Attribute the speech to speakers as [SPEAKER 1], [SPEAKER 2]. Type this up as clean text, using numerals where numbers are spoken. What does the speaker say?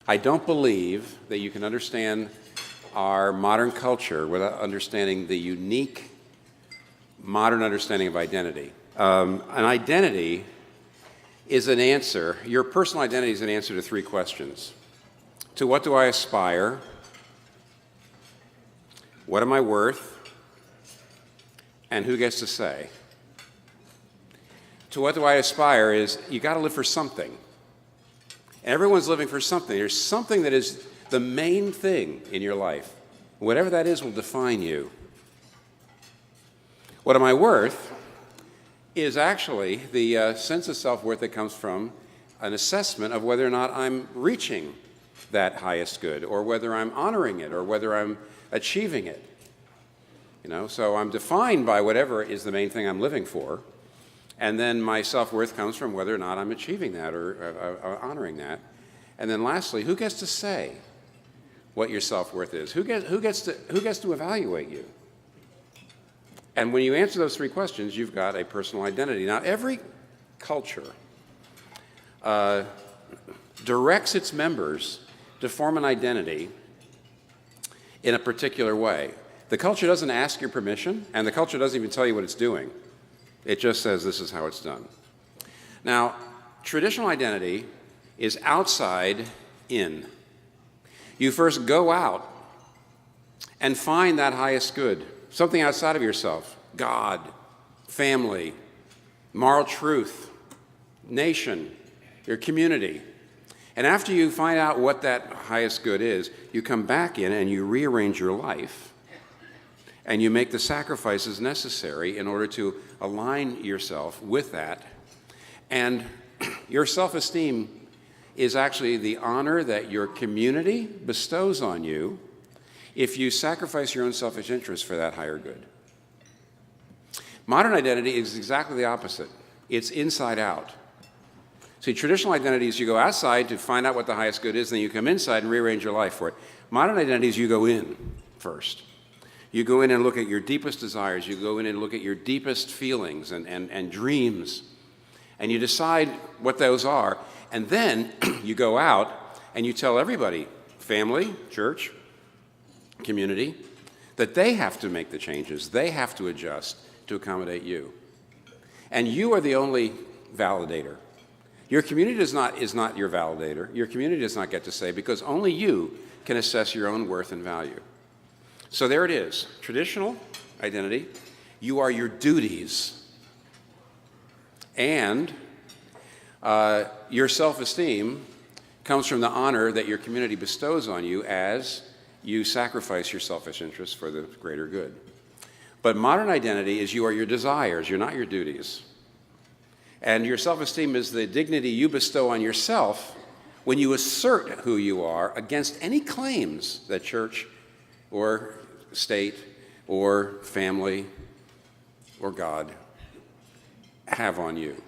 [SPEAKER 1] I don't believe that you can understand our modern culture without understanding the unique modern understanding of identity. An identity is an answer, your personal identity is an answer to three questions. To what do I aspire? What am I worth? And who gets to say? To what do I aspire is you got to live for something. Everyone's living for something. There's something that is the main thing in your life. Whatever that is will define you. What am I worth is actually the sense of self-worth that comes from an assessment of whether or not I'm reaching that highest good, or whether I'm honoring it, or whether I'm achieving it. So I'm defined by whatever is the main thing I'm living for, and then my self-worth comes from whether or not I'm achieving that or honoring that. And then lastly, who gets to say what your self-worth is? Who gets to evaluate you? And when you answer those three questions, you've got a personal identity. Now, every culture directs its members to form an identity in a particular way. The culture doesn't ask your permission, and the culture doesn't even tell you what it's doing. It just says this is how it's done. Now, traditional identity is outside in. You first go out and find that highest good, something outside of yourself: God, family, moral truth, nation, your community. And after you find out what that highest good is, you come back in and you rearrange your life, and you make the sacrifices necessary in order to align yourself with that. And your self-esteem is actually the honor that your community bestows on you if you sacrifice your own selfish interests for that higher good. Modern identity is exactly the opposite. It's inside out. See, traditional identity is you go outside to find out what the highest good is, then you come inside and rearrange your life for it. Modern identity is you go in first. You go in and look at your deepest desires. You go in and look at your deepest feelings and dreams. And you decide what those are. And then you go out and you tell everybody, family, church, community, that they have to make the changes. They have to adjust to accommodate you. And you are the only validator. Your community is not your validator. Your community does not get to say, because only you can assess your own worth and value. So there it is. Traditional identity, you are your duties. And your self-esteem comes from the honor that your community bestows on you as you sacrifice your selfish interests for the greater good. But modern identity is you are your desires, you're not your duties. And your self-esteem is the dignity you bestow on yourself when you assert who you are against any claims that church or state or family or God have on you.